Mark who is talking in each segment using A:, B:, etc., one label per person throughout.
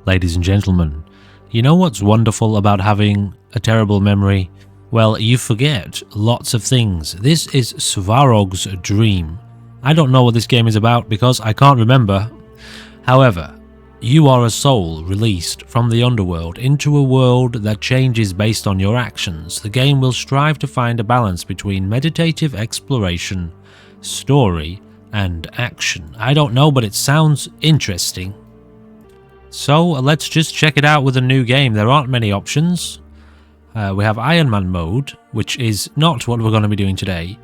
A: ladies and gentlemen. You know what's wonderful about having a terrible memory? Well, you forget lots of things. This is Svarog's dream. I don't know what this game is about because I can't remember. However, you are a soul released from the underworld into a world that changes based on your actions. The game will strive to find a balance between meditative exploration, story, and action. I don't know, but it sounds interesting. So let's just check it out with a new game. There aren't many options. We have Iron Man mode, which is not what we're going to be doing today.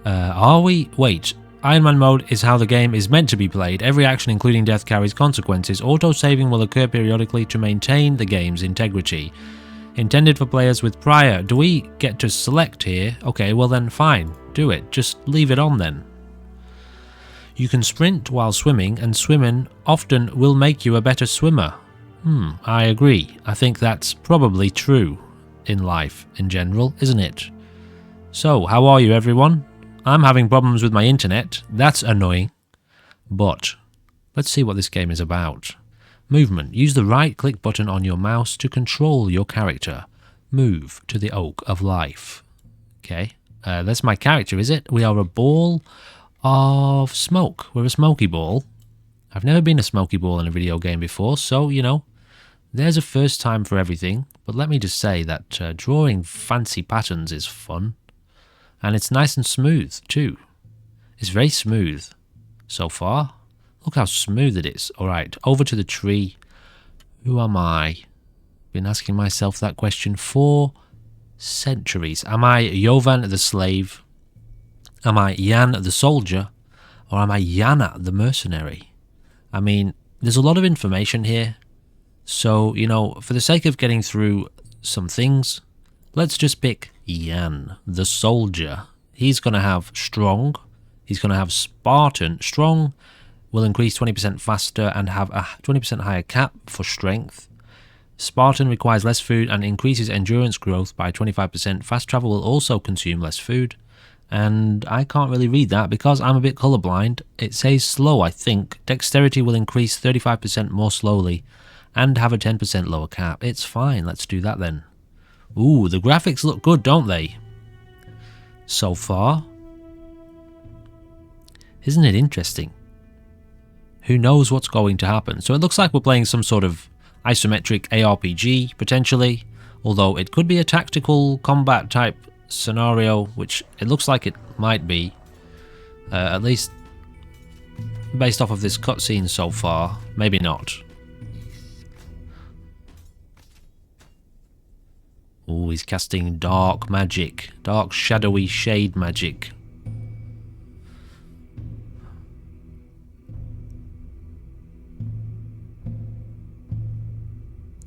A: Are we? Wait. Iron Man mode is how the game is meant to be played. Every action, including death, carries consequences. Auto-saving will occur periodically to maintain the game's integrity. Intended for players with prior... Do we get to select here? Okay, well then fine. Do it. Just leave it on then. You can sprint while swimming, and swimming often will make you a better swimmer. I agree. I think that's probably true in life in general, isn't it? So, how are you everyone? I'm having problems with my internet. That's annoying. But let's see what this game is about. Movement. Use the right-click button on your mouse to control your character. Move to the Oak of Life. Okay, that's my character, is it? We are a ball of smoke. We're a smoky ball. I've never been a smoky ball in a video game before, so, you know, there's a first time for everything. But let me just say that drawing fancy patterns is fun. And it's nice and smooth, too. It's very smooth so far. Look how smooth it is. Alright, over to the tree. Who am I? Been asking myself that question for centuries. Am I Jovan the slave? Am I Jan the soldier? Or am I Yana the mercenary? I mean, there's a lot of information here. So, you know, for the sake of getting through some things, let's just pick Jan, the soldier. He's going to have strong. He's going to have Spartan. Strong will increase 20% faster and have a 20% higher cap for strength. Spartan requires less food and increases endurance growth by 25%. Fast travel will also consume less food. And I can't really read that because I'm a bit colorblind. It says slow, I think. Dexterity will increase 35% more slowly and have a 10% lower cap. It's fine. Let's do that then. Ooh, the graphics look good, don't they? So far. Isn't it interesting? Who knows what's going to happen? So it looks like we're playing some sort of isometric ARPG, potentially. Although it could be a tactical combat type scenario, which it looks like it might be. At least based off of this cutscene so far. Maybe not. Oh, he's casting dark magic. Dark, shadowy shade magic.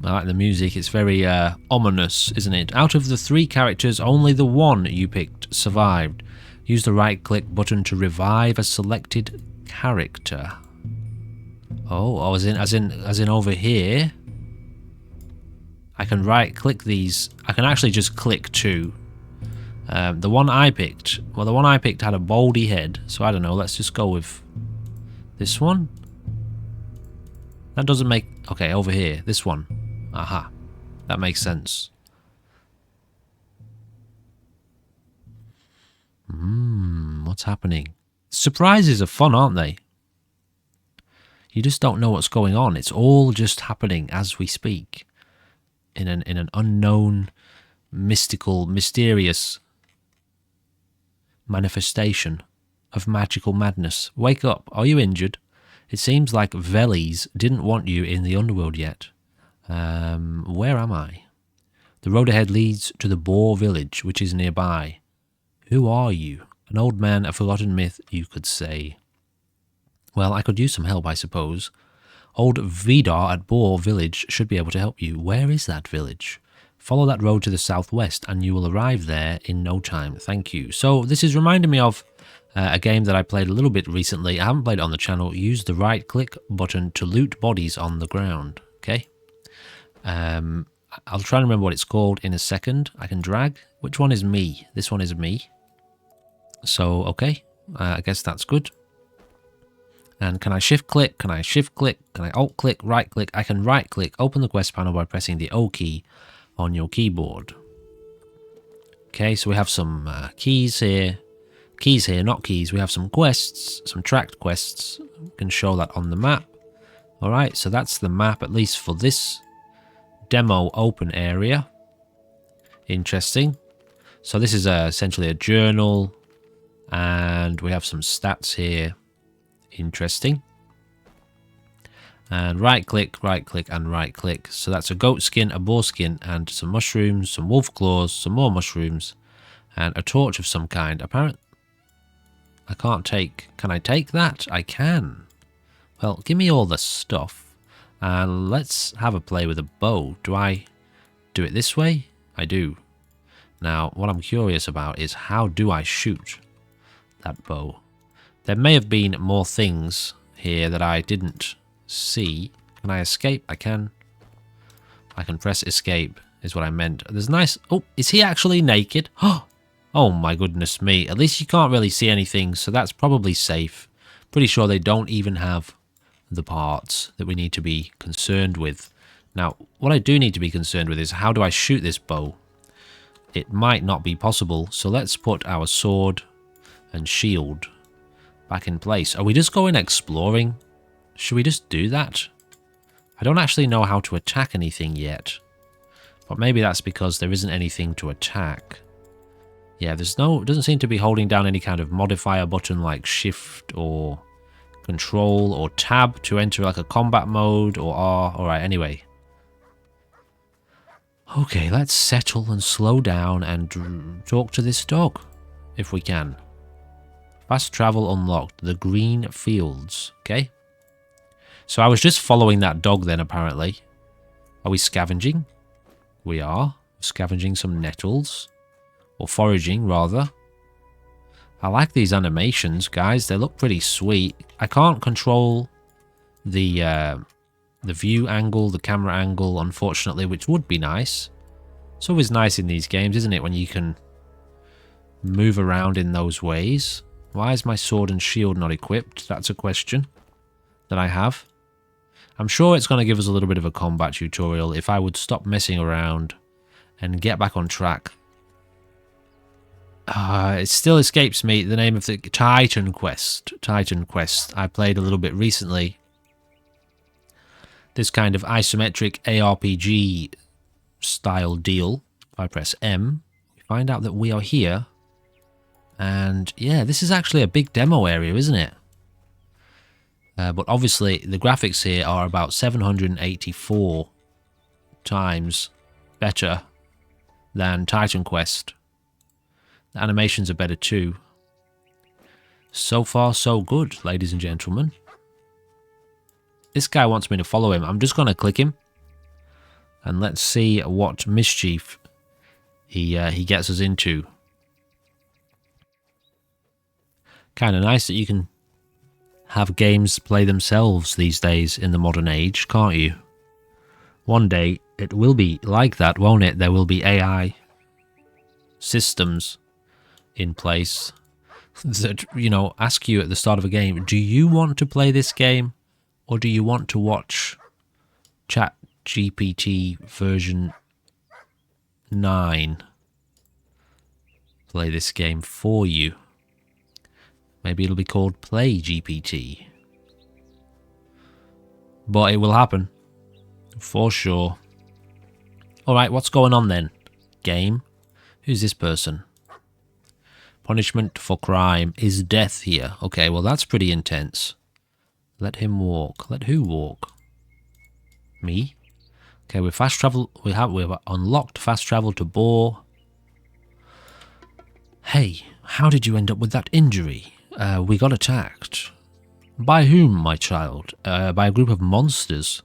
A: I like the music. It's very ominous, isn't it? Out of the 3 characters, only the one you picked survived. Use the right-click button to revive a selected character. Oh, as in over here. I can right-click these. I can actually just click 2. The one I picked, well, the one I picked had a baldy head, so I don't know. Let's just go with this one. That doesn't make... Okay, over here, this one. Aha, that makes sense. What's happening? Surprises are fun, aren't they? You just don't know what's going on. It's all just happening as we speak. In an unknown, mystical, mysterious manifestation of magical madness. Wake up. Are you injured? It seems like Veles didn't want you in the underworld yet. Where am I? The road ahead leads to the Boar village, which is nearby. Who are you? An old man, a forgotten myth, you could say. Well, I could use some help, I suppose. Old Vidar at Boar village should be able to help you. Where is that village? Follow that road to the southwest and you will arrive there in no time. Thank you. So this is reminding me of a game that I played a little bit recently. I haven't played it on the channel. Use the right click button to loot bodies on the ground. Okay. I'll try and remember what it's called in a second. I can drag. Which one is me? This one is me. So, okay. I guess that's good. And can I shift click? Can I shift click? Can I alt click? Right click? I can right click. Open the quest panel by pressing the O key on your keyboard. Okay, so we have some keys here. Keys here, not keys. We have some quests, some tracked quests. We can show that on the map. Alright, so that's the map, at least for this demo open area. Interesting. So this is essentially a journal. And we have some stats here. Interesting. And right click, and right click. So that's a goat skin, a boar skin, and some mushrooms, some wolf claws, some more mushrooms, and a torch of some kind. Apparently, I can't take... Can I take that? I can. Well, give me all the stuff. And let's have a play with a bow. Do I do it this way? I do. Now, what I'm curious about is how do I shoot that bow? There may have been more things here that I didn't see. Can I escape? I can. I can press escape, is what I meant. There's nice... Oh, is he actually naked? Oh my goodness me. At least you can't really see anything, so that's probably safe. Pretty sure they don't even have the parts that we need to be concerned with. Now, what I do need to be concerned with is how do I shoot this bow? It might not be possible, so let's put our sword and shield back in place. Are we just going exploring? Should we just do that? I don't actually know how to attack anything yet. But maybe that's because there isn't anything to attack. Yeah, there's no... It doesn't seem to be holding down any kind of modifier button like shift or control or tab to enter like a combat mode or R. Alright, anyway. Okay, let's settle and slow down and talk to this dog, if we can. Fast travel unlocked. The green fields. Okay. So I was just following that dog then, apparently. Are we scavenging? We are. Scavenging some nettles. Or foraging, rather. I like these animations, guys. They look pretty sweet. I can't control the view angle, the camera angle, unfortunately, which would be nice. It's always nice in these games, isn't it, when you can move around in those ways. Why is my sword and shield not equipped? That's a question that I have. I'm sure it's going to give us a little bit of a combat tutorial if I would stop messing around and get back on track. It still escapes me the name of the Titan Quest. Titan Quest. I played a little bit recently. This kind of isometric ARPG style deal. If I press M, we find out that we are here. And yeah, this is actually a big demo area, isn't it? But obviously the graphics here are about 784 times better than Titan Quest. The animations are better too. So far so good, ladies and gentlemen. This guy wants me to follow him. I'm just going to click him. And let's see what mischief he gets us into. Kind of nice that you can have games play themselves these days in the modern age, can't you? One day it will be like that, won't it? There will be AI systems in place that, you know, ask you at the start of a game, do you want to play this game or do you want to watch ChatGPT version 9 play this game for you? Maybe it'll be called Play GPT. But it will happen. For sure. Alright, what's going on then? Game? Who's this person? Punishment for crime is death here. Okay, well that's pretty intense. Let him walk. Let who walk? Me? Okay, we've fast travel. We've unlocked fast travel to Boar. Hey, how did you end up with that injury? We got attacked. By whom, my child? By a group of monsters.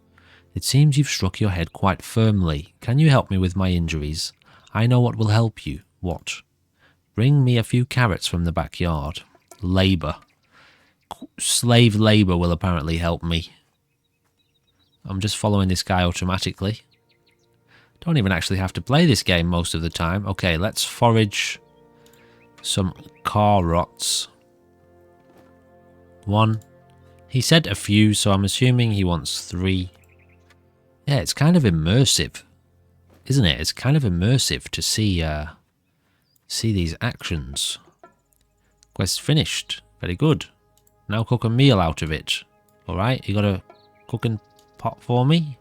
A: It seems you've struck your head quite firmly. Can you help me with my injuries? I know what will help you. What? Bring me a few carrots from the backyard. Labour. Slave labour will apparently help me. I'm just following this guy automatically. Don't even actually have to play this game most of the time. Okay, let's forage some carrots. One. He said a few, so I'm assuming he wants 3. Yeah, it's kind of immersive, isn't it? It's kind of immersive to see these actions. Quest finished. Very good. Now cook a meal out of it. Alright, you got a cooking pot for me?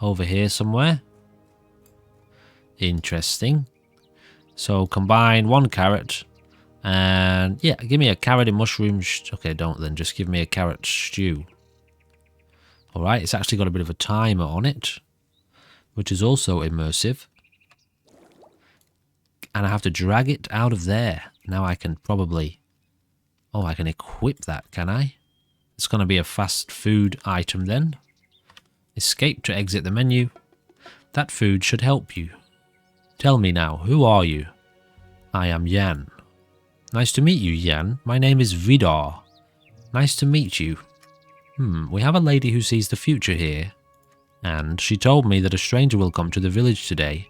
A: Over here somewhere. Interesting. So combine 1 carrot and yeah, give me a carrot and mushrooms. Okay, don't then. Just give me a carrot stew. Alright, it's actually got a bit of a timer on it, which is also immersive. And I have to drag it out of there. Now I can probably... Oh, I can equip that, can I? It's going to be a fast food item then. Escape to exit the menu. That food should help you. Tell me now, who are you? I am Jan. Nice to meet you, Jan. My name is Vidar. Nice to meet you. We have a lady who sees the future here. And she told me that a stranger will come to the village today.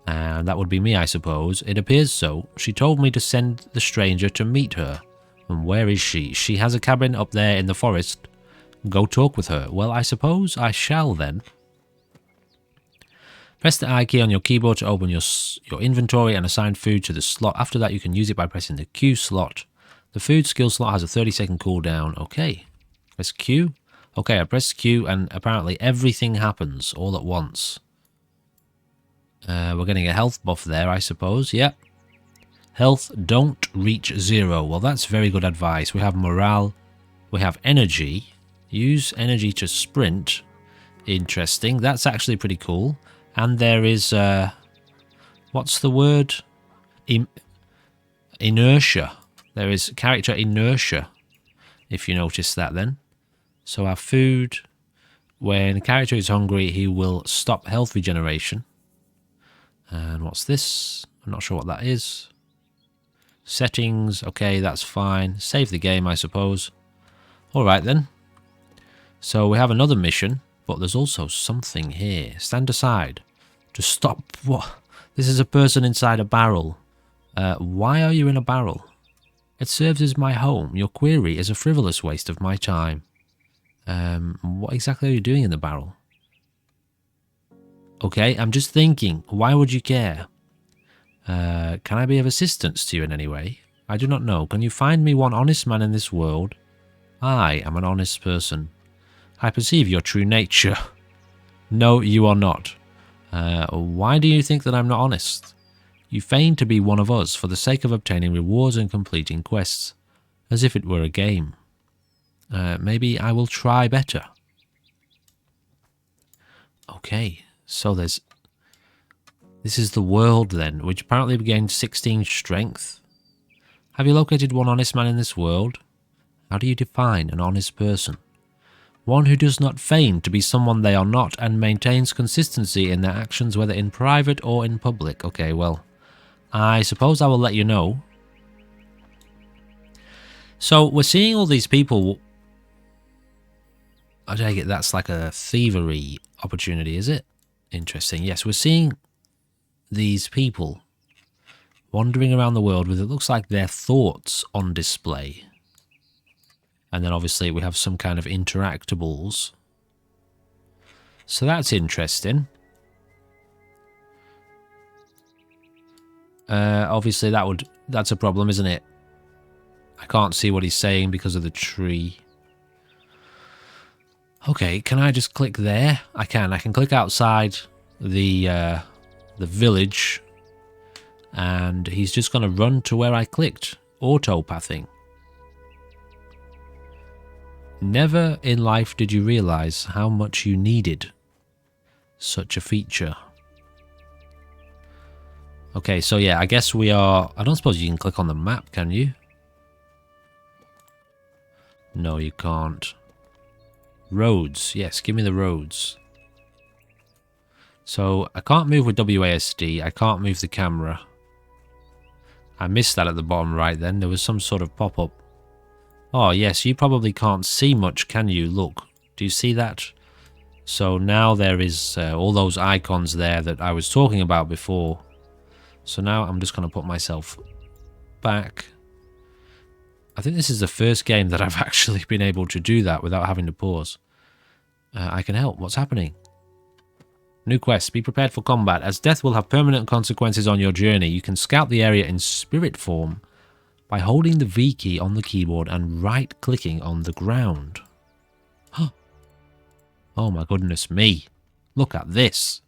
A: And that would be me, I suppose. It appears so. She told me to send the stranger to meet her. And where is she? She has a cabin up there in the forest. Go talk with her. Well, I suppose I shall then. Press the I key on your keyboard to open your inventory and assign food to the slot. After that, you can use it by pressing the Q slot. The food skill slot has a 30-second cooldown. Okay. Press Q. Okay, I press Q and apparently everything happens all at once. We're getting a health buff there, I suppose. Yep. Health don't reach 0. Well, that's very good advice. We have morale. We have energy. Use energy to sprint. Interesting. That's actually pretty cool. And there is, what's the word? Inertia. There is character inertia, if you notice that then. So our food, when the character is hungry, he will stop health regeneration. And what's this? I'm not sure what that is. Settings, okay, that's fine. Save the game, I suppose. Alright then. So we have another mission, but there's also something here. Stand aside. To stop what? This is a person inside a barrel. Why are you in a barrel? It serves as my home. Your query is a frivolous waste of my time. What exactly are you doing in the barrel? Okay, I'm just thinking, why would you care? Can I be of assistance to you in any way? I do not know. Can you find me one honest man in this world? I am an honest person. I perceive your true nature. No, you are not. Why do you think that I'm not honest? You feign to be one of us for the sake of obtaining rewards and completing quests, as if it were a game. Maybe I will try better. Okay, so this is the world then, which apparently gained 16 strength. Have you located one honest man in this world? How do you define an honest person? One who does not feign to be someone they are not and maintains consistency in their actions whether in private or in public. Okay, well, I suppose I will let you know. So we're seeing all these people. I take it that's like a thievery opportunity, is it? Interesting. Yes, we're seeing these people wandering around the world with, it looks like, their thoughts on display. And then obviously we have some kind of interactables. So that's interesting. Obviously that's a problem, isn't it? I can't see what he's saying because of the tree. Okay, can I just click there? I can click outside the village, and he's just going to run to where I clicked. Auto-pathing. Never in life did you realize how much you needed such a feature. Okay, so yeah, I guess we are... I don't suppose you can click on the map, can you? No, you can't. Roads. Yes, give me the roads. So, I can't move with WASD. I can't move the camera. I missed that at the bottom right then. There was some sort of pop-up. Oh, yes, you probably can't see much, can you? Look, do you see that? So now there is all those icons there that I was talking about before. So now I'm just going to put myself back. I think this is the first game that I've actually been able to do that without having to pause. I can help. What's happening? New quest. Be prepared for combat. As death will have permanent consequences on your journey, you can scout the area in spirit form by holding the V key on the keyboard and right-clicking on the ground. Oh my goodness me. Look at this.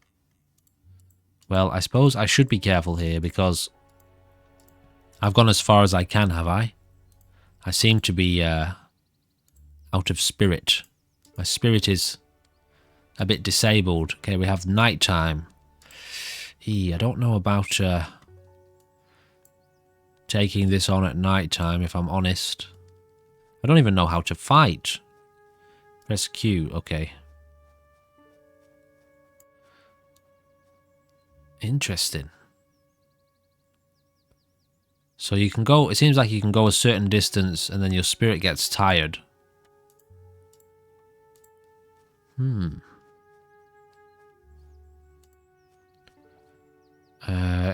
A: Well, I suppose I should be careful here because I've gone as far as I can, have I? I seem to be out of spirit. My spirit is a bit disabled. Okay, we have nighttime. I don't know about taking this on at nighttime, if I'm honest. I don't even know how to fight. Press Q, okay. Interesting. So you can go, it seems like you can go a certain distance and then your spirit gets tired.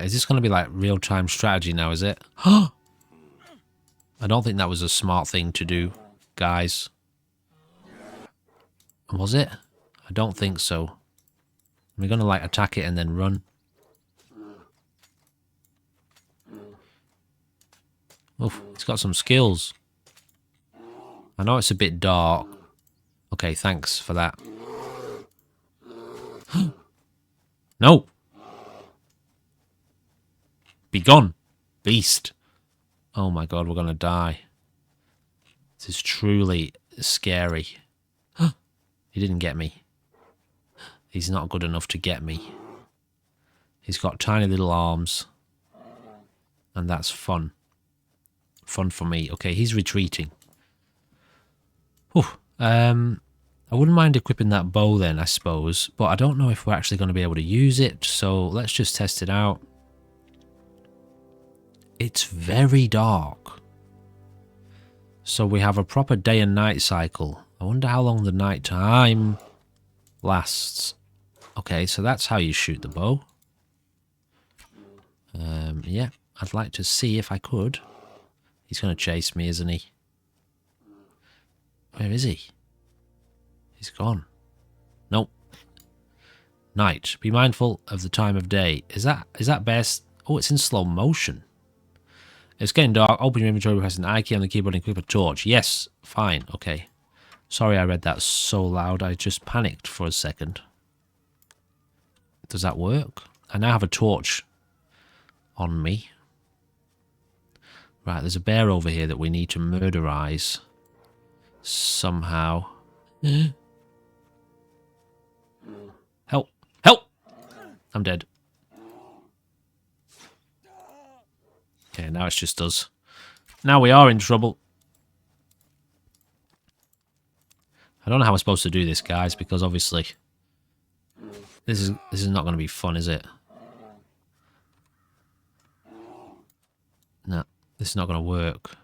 A: Is this going to be like real-time strategy now, is it? I don't think that was a smart thing to do, guys. Was it? I don't think so. We're going to like attack it and then run. Oof, it's got some skills. I know it's a bit dark. Okay, thanks for that. No! Be gone, beast. Oh my god, we're gonna die. This is truly scary. He didn't get me. He's not good enough to get me. He's got tiny little arms. And that's fun. Fun for me. Okay, he's retreating. Whew. I wouldn't mind equipping that bow then, I suppose. But I don't know if we're actually going to be able to use it. So let's just test it out. It's very dark. So we have a proper day and night cycle. I wonder how long the night time lasts. Okay, so that's how you shoot the bow. Yeah, I'd like to see if I could. He's going to chase me, isn't he? Where is he? He's gone. Nope. Night. Be mindful of the time of day. Is that best? Oh, it's in slow motion. It's getting dark. Open your inventory, press an I key on the keyboard and equip a torch. Yes, fine, okay. Sorry I read that so loud. I just panicked for a second. Does that work? I now have a torch on me. Right, there's a bear over here that we need to murderize somehow. Help! Help! I'm dead. Okay, now it's just us. Now we are in trouble. I don't know how we're supposed to do this, guys, because obviously this is not going to be fun, is it? No, this is not going to work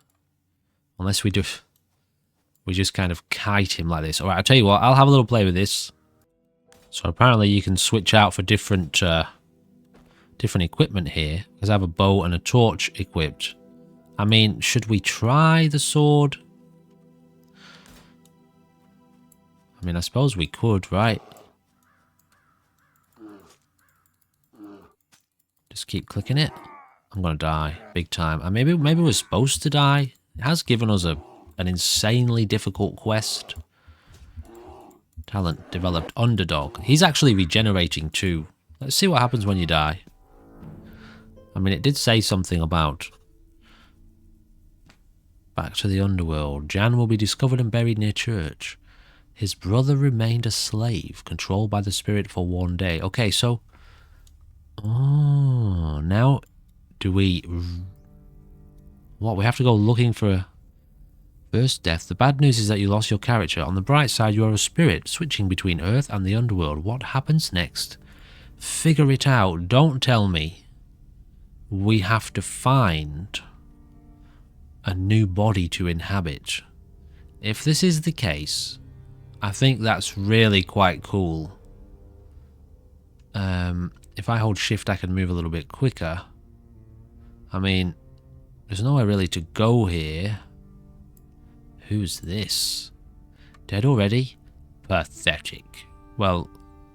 A: unless we just kind of kite him like this. All right, I'll tell you what. I'll have a little play with this. So apparently you can switch out for different equipment here, because I have a bow and a torch equipped. I mean, should we try the sword? I mean, I suppose we could, right? Just keep clicking it. I'm gonna die big time. And maybe we're supposed to die. It has given us an insanely difficult quest. Talent developed. Underdog. He's actually regenerating too. Let's see what happens when you die. I mean, it did say something about back to the underworld. Jan will be discovered and buried near church. His brother remained a slave, controlled by the spirit for 1 day. Okay, so... Oh, now do we... What, we have to go looking for a first death. The bad news is that you lost your character. On the bright side, you are a spirit, switching between Earth and the underworld. What happens next? Figure it out. Don't tell me we have to find a new body to inhabit. If this is the case, I think that's really quite cool. If I hold shift, I can move a little bit quicker. I mean, there's nowhere really to go here. Who's this? Dead already? Pathetic. Well,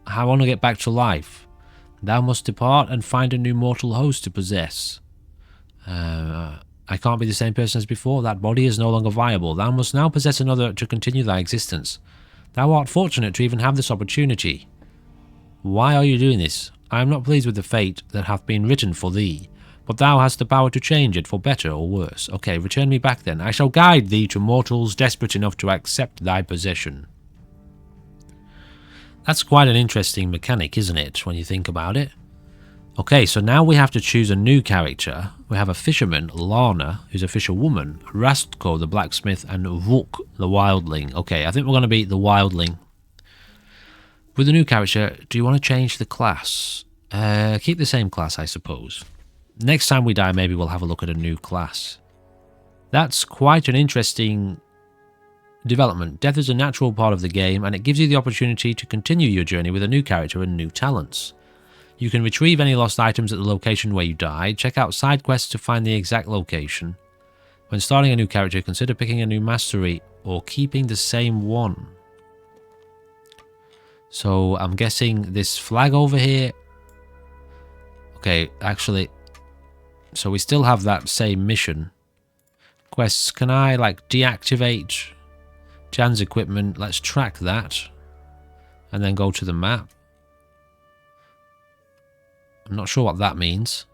A: I want to get back to life. Thou must depart and find a new mortal host to possess. I can't be the same person as before. That body is no longer viable. Thou must now possess another to continue thy existence. Thou art fortunate to even have this opportunity. Why are you doing this? I am not pleased with the fate that hath been written for thee, but thou hast the power to change it for better or worse. Okay, return me back then. I shall guide thee to mortals desperate enough to accept thy possession. That's quite an interesting mechanic, isn't it, when you think about it? Okay, so now we have to choose a new character. We have a fisherman, Lana, who's a fisherwoman, Rastko, the blacksmith, and Vuk, the wildling. Okay, I think we're going to be the wildling. With the new character, do you want to change the class? Keep the same class, I suppose. Next time we die, maybe we'll have a look at a new class. That's quite an interesting development. Death is a natural part of the game, and it gives you the opportunity to continue your journey with a new character and new talents. You can retrieve any lost items at the location where you died, check out side quests to find the exact location. When starting a new character, consider picking a new mastery or keeping the same one. So I'm guessing this flag over here. Okay, actually, so we still have that same mission. Quests, can I like deactivate Jan's equipment? Let's track that and then go to the map. I'm not sure what that means.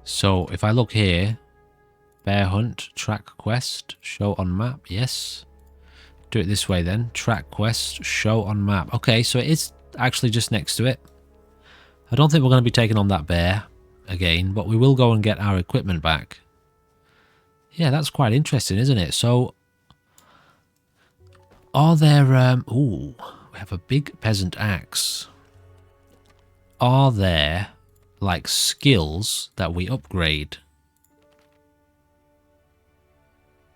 A: So if I look here, bear hunt, track quest, show on map, yes. Do it this way then, track quest, show on map. Okay, so it is actually just next to it. I don't think we're going to be taking on that bear again, but we will go and get our equipment back. Yeah, that's quite interesting, isn't it? So, are there... ooh, we have a big peasant axe. Are there, like, skills that we upgrade?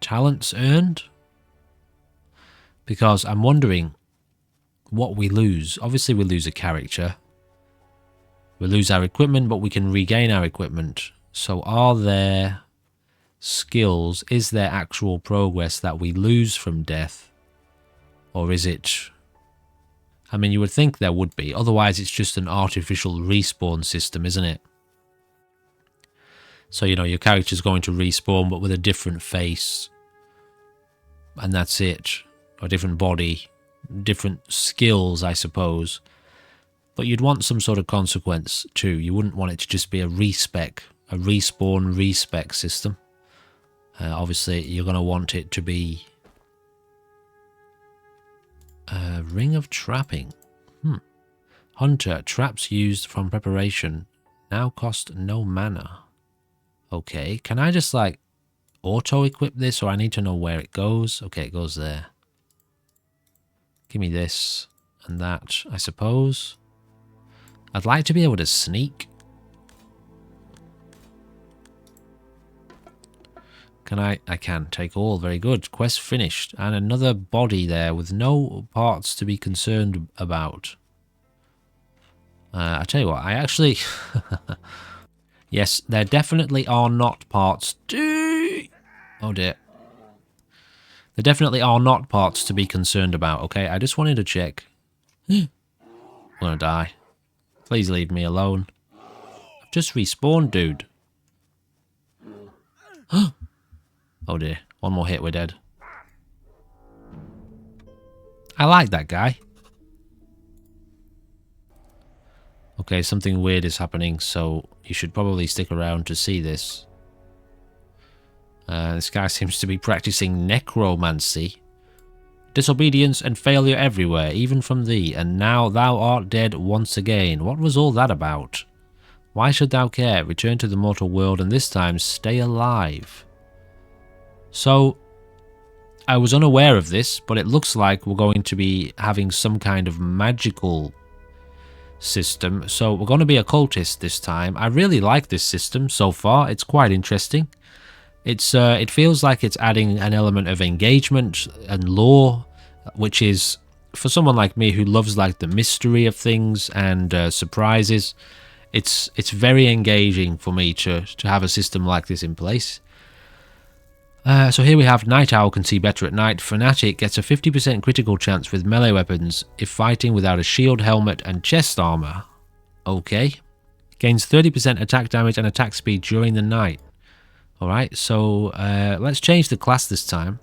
A: Talents earned? Because I'm wondering what we lose. Obviously, we lose a character. We lose our equipment, but we can regain our equipment. So, are there skills? Is there actual progress that we lose from death? Or is it... I mean, you would think there would be. Otherwise, it's just an artificial respawn system, isn't it? So, you know, your character's going to respawn, but with a different face. And that's it. Or a different body. Different skills, I suppose. But you'd want some sort of consequence, too. You wouldn't want it to just be a respec. A respawn, respec system. Obviously, you're going to want it to be a ring of trapping. Hunter, traps used from preparation now cost no mana. Okay, can I just like auto-equip this, or I need to know where it goes? Okay, it goes there. Give me this and that, I suppose. I'd like to be able to sneak. Can I can. Take all. Very good. Quest finished. And another body there with no parts to be concerned about. I tell you what, I actually... Yes, there definitely are not parts to... Oh dear. There definitely are not parts to be concerned about, okay? I just wanted to check. I'm gonna die. Please leave me alone. I've just respawned, dude. Oh dear, one more hit, we're dead. I like that guy. Okay, something weird is happening, so you should probably stick around to see this. This guy seems to be practicing necromancy. Disobedience and failure everywhere, even from thee, and now thou art dead once again. What was all that about? Why should thou care? Return to the mortal world, and this time stay alive. So, I was unaware of this, but it looks like we're going to be having some kind of magical system. So we're going to be a cultist this time. I really like this system so far. It's quite interesting. It feels like it's adding an element of engagement and lore, which is for someone like me who loves like the mystery of things and surprises, it's very engaging for me to have a system like this in place. So here we have Night Owl can see better at night. Fanatic gets a 50% critical chance with melee weapons if fighting without a shield, helmet and chest armor. Okay. Gains 30% attack damage and attack speed during the night. Alright, so let's change the class this time.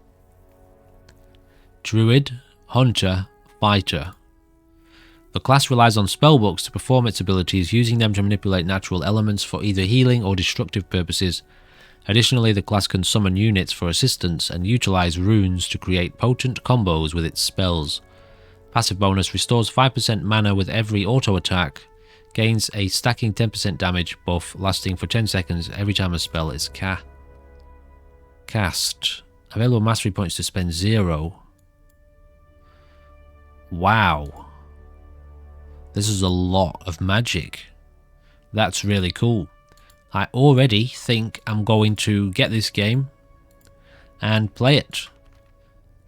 A: Druid, Hunter, Fighter. The class relies on spellbooks to perform its abilities, using them to manipulate natural elements for either healing or destructive purposes. Additionally, the class can summon units for assistance and utilize runes to create potent combos with its spells. Passive bonus restores 5% mana with every auto attack. Gains a stacking 10% damage buff lasting for 10 seconds every time a spell is cast. Available mastery points to spend 0. Wow. This is a lot of magic. That's really cool. I already think I'm going to get this game and play it.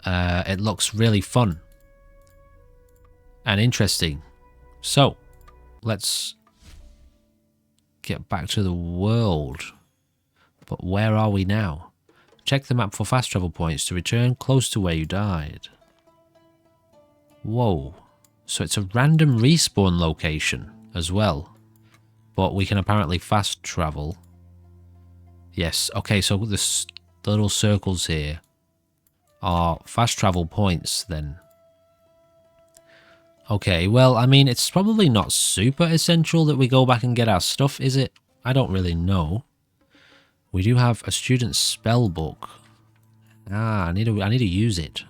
A: It looks really fun and interesting. So, let's get back to the world. But where are we now? Check the map for fast travel points to return close to where you died. Whoa. So it's a random respawn location as well. But we can apparently fast travel. Yes, okay, so the little circles here are fast travel points then. Okay, well, I mean, it's probably not super essential that we go back and get our stuff, is it? I don't really know. We do have a student spell book. I need to use it.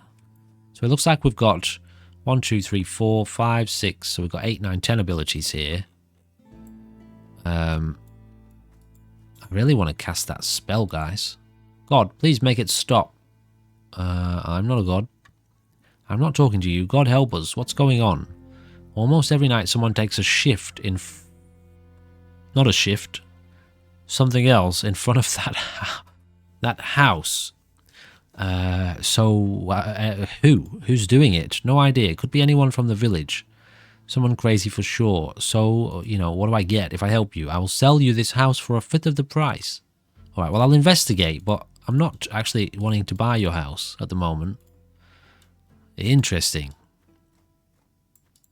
A: So it looks like we've got 1, 2, 3, 4, 5, 6. So we've got 8, 9, 10 abilities here. I really want to cast that spell, guys. God, please make it stop. I'm not a god. I'm not talking to you. God help us. What's going on? Almost every night someone takes a shift in... Not a shift. Something else in front of that house. Who's doing it? No idea. It could be anyone from the village. Someone crazy for sure. So, you know, what do I get if I help you? I will sell you this house for a fifth of the price. Alright, well, I'll investigate, but I'm not actually wanting to buy your house at the moment. Interesting.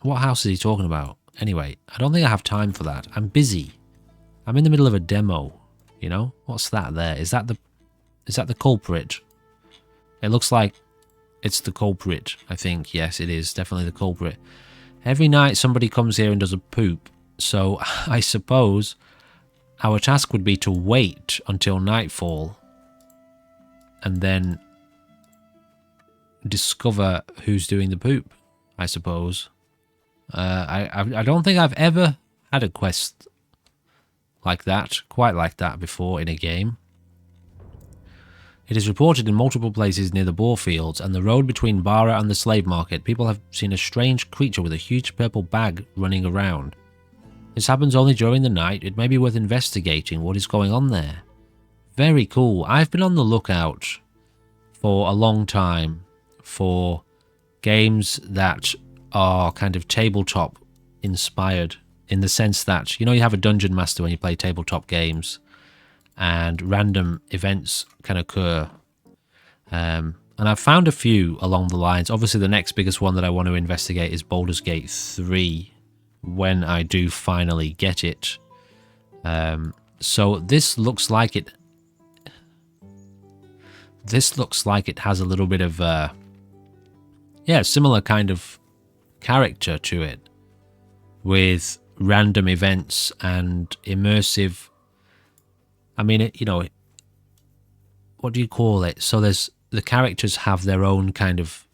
A: What house is he talking about? Anyway, I don't think I have time for that. I'm busy. I'm in the middle of a demo, you know? What's that there? Is that the culprit? It looks like it's the culprit, I think. Yes, it is. Definitely the culprit. Every night somebody comes here and does a poop. So I suppose our task would be to wait until nightfall and then discover who's doing the poop, I suppose. I don't think I've ever had a quest like that, quite like that before in a game. It is reported in multiple places near the boar fields and the road between Bara and the slave market. People have seen a strange creature with a huge purple bag running around. This happens only during the night. It may be worth investigating what is going on there. Very cool. I've been on the lookout for a long time for games that are kind of tabletop inspired, in the sense that, you know, you have a dungeon master when you play tabletop games and random events can occur. And I've found a few along the lines. Obviously, the next biggest one that I want to investigate is Baldur's Gate 3, when I do finally get it. So this looks like it... This looks like it has a little bit of... yeah, similar kind of character to it, with random events and immersive... I mean, you know, what do you call it? So there's the characters have their own kind of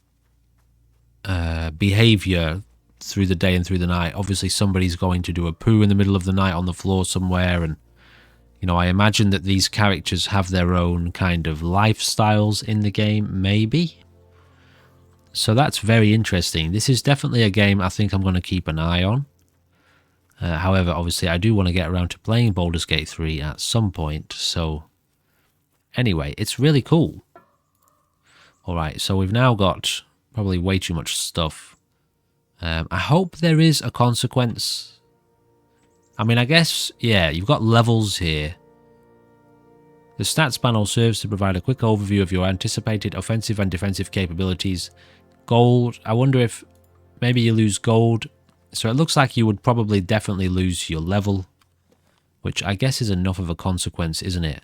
A: behavior through the day and through the night. Obviously, somebody's going to do a poo in the middle of the night on the floor somewhere, and you know, I imagine that these characters have their own kind of lifestyles in the game, maybe. So that's very interesting. This is definitely a game I think I'm going to keep an eye on. However, obviously, I do want to get around to playing Baldur's Gate 3 at some point. So, anyway, it's really cool. Alright, so we've now got probably way too much stuff. I hope there is a consequence. I mean, I guess, yeah, you've got levels here. The stats panel serves to provide a quick overview of your anticipated offensive and defensive capabilities. Gold, I wonder if maybe you lose gold. So it looks like you would probably definitely lose your level, which I guess is enough of a consequence, isn't it?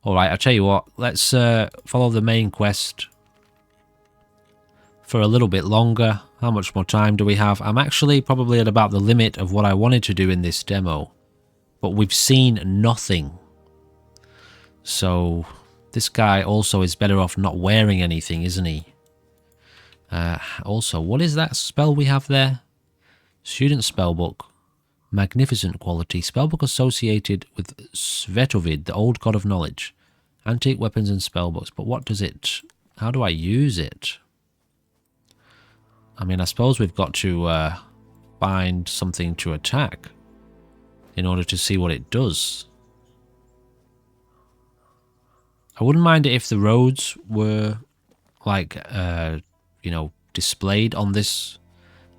A: Alright, I'll tell you what, let's follow the main quest for a little bit longer. How much more time do we have? I'm actually probably at about the limit of what I wanted to do in this demo, but we've seen nothing. So this guy also is better off not wearing anything, isn't he? Also, what is that spell we have there? Student spellbook. Magnificent quality. Spellbook associated with Svetovid, the old god of knowledge. Antique weapons and spellbooks. But what does it... How do I use it? I mean, I suppose we've got to find something to attack in order to see what it does. I wouldn't mind it if the roads were, like, you know, displayed on this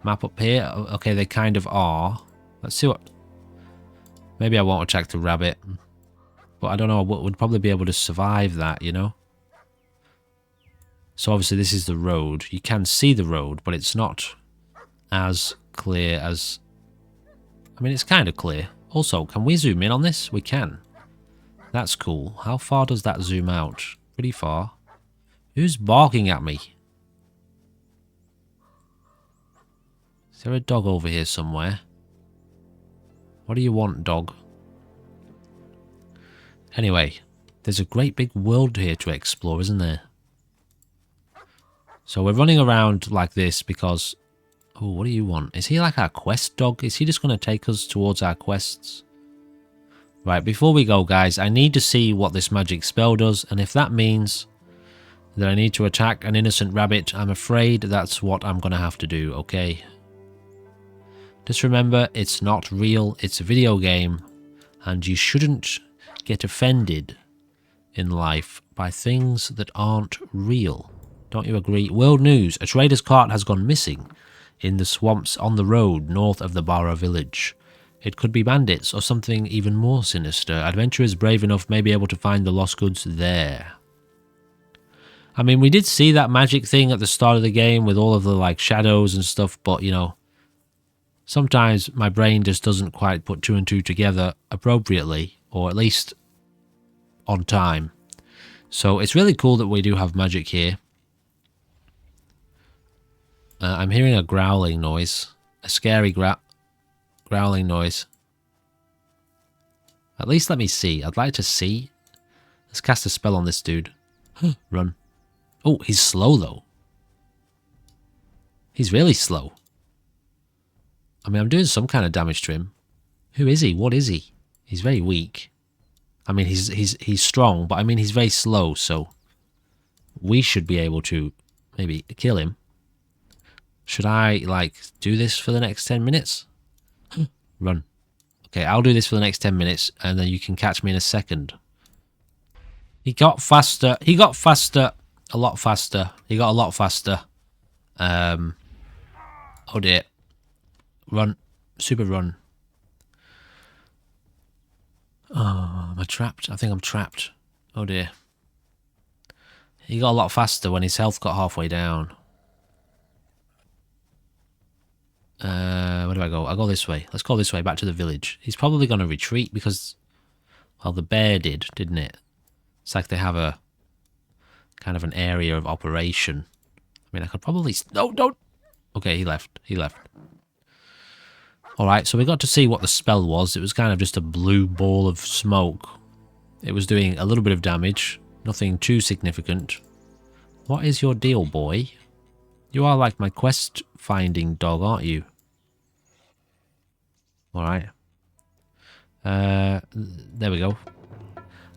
A: map up here. Okay, they kind of are. Let's see what... Maybe I won't attack the rabbit. But I don't know, we'd probably be able to survive that, you know? So obviously this is the road. You can see the road, but it's not as clear as... I mean, it's kind of clear. Also, can we zoom in on this? We can. That's cool. How far does that zoom out? Pretty far. Who's barking at me? Is there a dog over here somewhere? What do you want, dog? Anyway, there's a great big world here to explore, isn't there? So we're running around like this because... Oh, what do you want? Is he like our quest dog? Is he just going to take us towards our quests? Right, before we go, guys, I need to see what this magic spell does, and if that means that I need to attack an innocent rabbit, I'm afraid that's what I'm going to have to do, okay? Just remember, it's not real, it's a video game, and you shouldn't get offended in life by things that aren't real. Don't you agree? World news, a trader's cart has gone missing in the swamps on the road north of the Bara village. It could be bandits or something even more sinister. Adventurers brave enough may be able to find the lost goods there. I mean, we did see that magic thing at the start of the game with all of the like shadows and stuff, but you know, sometimes my brain just doesn't quite put two and two together appropriately, or at least on time. So it's really cool that we do have magic here. I'm hearing a growling noise, a scary growling noise. At least let me see. I'd like to see. Let's cast a spell on this dude. Run. Oh, he's slow though. He's really slow. I mean, I'm doing some kind of damage to him. Who is he? What is he? He's very weak. I mean, he's strong, but I mean, he's very slow, so we should be able to maybe kill him. Should I, like, do this for the next 10 minutes? Run. Okay, I'll do this for the next 10 minutes, and then you can catch me in a second. He got faster. He got faster. A lot faster. He got a lot faster. Oh dear. Run. Super run. Oh, am I trapped? I think I'm trapped. Oh dear. He got a lot faster when his health got halfway down. Where do I go? I'll go this way. Let's go this way, back to the village. He's probably going to retreat because, well, the bear did, didn't it? It's like they have a kind of an area of operation. I mean, I could probably... No, don't! Okay, he left. He left. Alright, so we got to see what the spell was. It was kind of just a blue ball of smoke. It was doing a little bit of damage. Nothing too significant. What is your deal, boy? You are like my quest-finding dog, aren't you? Alright. There we go.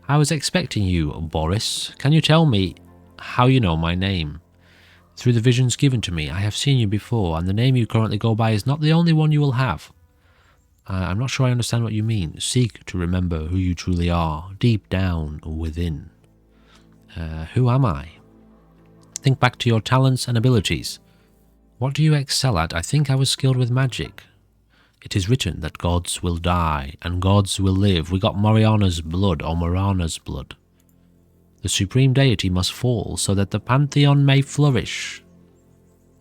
A: I was expecting you, Boris. Can you tell me how you know my name? Through the visions given to me, I have seen you before, and the name you currently go by is not the only one you will have. I'm not sure I understand what you mean. Seek to remember who you truly are, deep down within. Who am I? Think back to your talents and abilities. What do you excel at? I think I was skilled with magic. It is written that gods will die and gods will live. We got Moriana's blood, or Morana's blood. The supreme deity must fall so that the pantheon may flourish.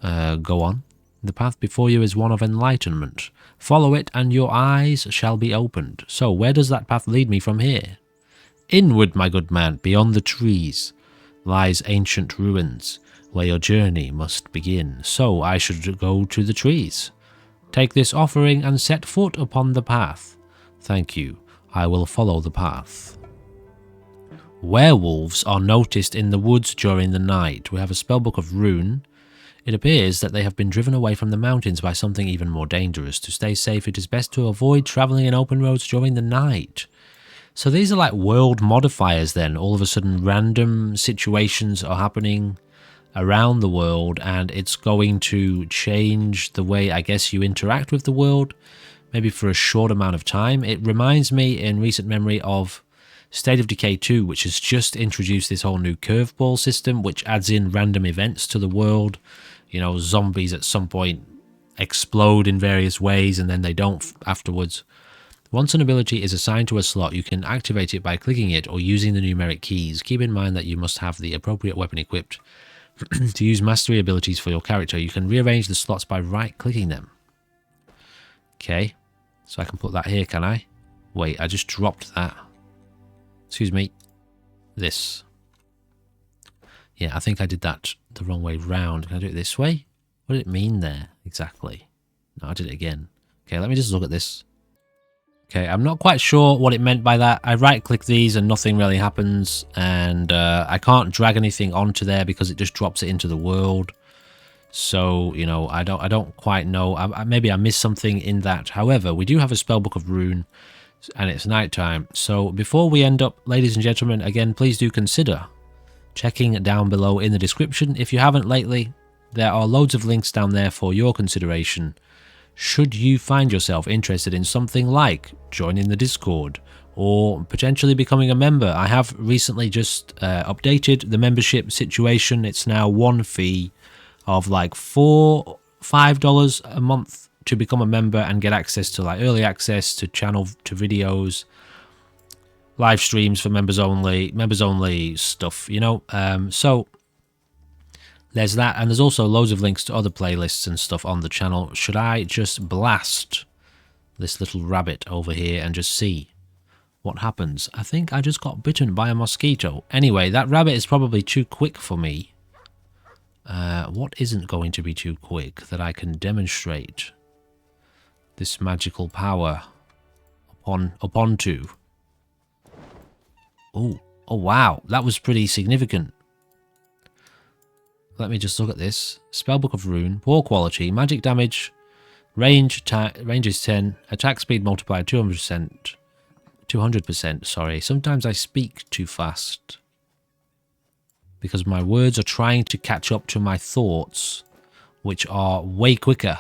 A: Go on. The path before you is one of enlightenment. Follow it and your eyes shall be opened. So where does that path lead me from here? Inward, my good man, beyond the trees, lies ancient ruins, where your journey must begin. So I should go to the trees. Take this offering and set foot upon the path. Thank you. I will follow the path. Werewolves are noticed in the woods during the night. We have a spellbook of Rune. It appears that they have been driven away from the mountains by something even more dangerous. To stay safe, it is best to avoid travelling in open roads during the night. So these are like world modifiers then. All of a sudden random situations are happening around the world and it's going to change the way, I guess, you interact with the world, maybe for a short amount of time. It reminds me in recent memory of State of Decay 2, which has just introduced this whole new curveball system, which adds in random events to the world. You know, zombies at some point explode in various ways and then they don't afterwards. Once an ability is assigned to a slot, you can activate it by clicking it or using the numeric keys. Keep in mind that you must have the appropriate weapon equipped. To use mastery abilities for your character, you can rearrange the slots by right-clicking them. Okay, so I can put that here, can I? Wait, I just dropped that. Excuse me. This. Yeah, I think I did that the wrong way round. Can I do it this way? What did it mean there, exactly? No, I did it again. Okay, let me just look at this. Okay, I'm not quite sure what it meant by that. I right-click these and nothing really happens, and I can't drag anything onto there because it just drops it into the world. So, you know, I don't quite know. Maybe I missed something in that. However, we do have a spellbook of Rune, and it's nighttime. So before we end up, ladies and gentlemen, again, please do consider checking down below in the description. If you haven't lately, there are loads of links down there for your consideration. Should you find yourself interested in something like joining the Discord or potentially becoming a member, I have recently just updated the membership situation. It's now one fee of like $5 a month to become a member and get access to like early access to channel, to videos, live streams for members only stuff, you know. So there's that, and there's also loads of links to other playlists and stuff on the channel. Should I just blast this little rabbit over here and just see what happens? I think I just got bitten by a mosquito. Anyway, that rabbit is probably too quick for me. What isn't going to be too quick that I can demonstrate this magical power upon to? Oh wow, that was pretty significant. Let me just look at this. Spellbook of Rune, poor quality, magic damage, range is 10, attack speed multiplied 200%, sorry. Sometimes I speak too fast because my words are trying to catch up to my thoughts, which are way quicker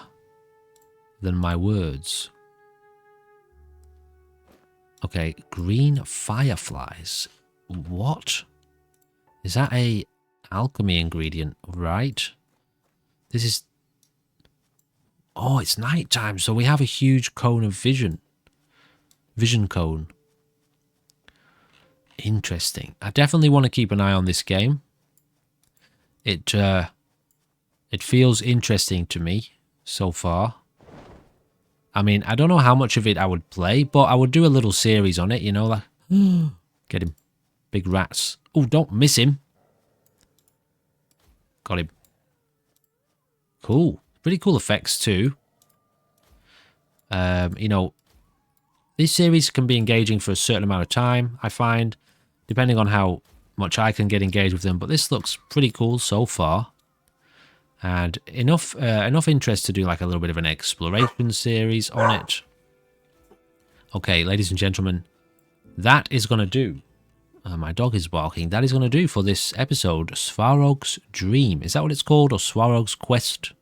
A: than my words. Okay, green fireflies. What? Is that a alchemy ingredient, right? This is... Oh, it's nighttime, so we have a huge cone of vision. Vision cone. Interesting. I definitely want to keep an eye on this game. It feels interesting to me so far. I mean, I don't know how much of it I would play, but I would do a little series on it, you know, like... Get him. Big rats. Oh, don't miss him. Got him. Cool. Pretty cool effects too. You know, these series can be engaging for a certain amount of time, I find, depending on how much I can get engaged with them. But this looks pretty cool so far. And enough interest to do like a little bit of an exploration series on it. Okay, ladies and gentlemen, that is going to do. My dog is barking. That is going to do for this episode, Svarog's Dream. Is that what it's called, or Svarog's Quest?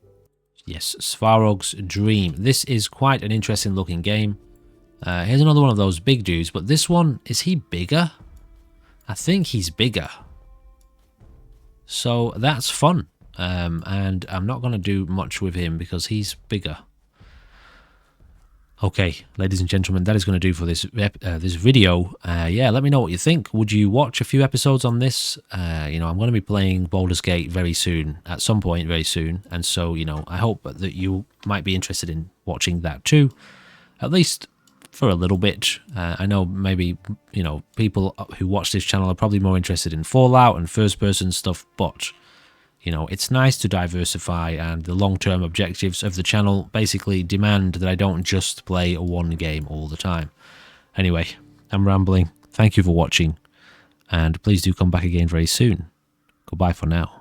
A: Yes, Svarog's Dream. This is quite an interesting looking game. Here's another one of those big dudes, but this one, is he bigger? I think he's bigger. So that's fun. and I'm not going to do much with him because he's bigger. Okay, ladies and gentlemen, that is going to do for this video. Yeah, let me know what you think. Would you watch a few episodes on this? I'm going to be playing Baldur's Gate very soon, at some point very soon. And so, I hope that you might be interested in watching that too, at least for a little bit. I know maybe, people who watch this channel are probably more interested in Fallout and first-person stuff, but it's nice to diversify, and the long-term objectives of the channel basically demand that I don't just play one game all the time. Anyway, I'm rambling. Thank you for watching, and please do come back again very soon. Goodbye for now.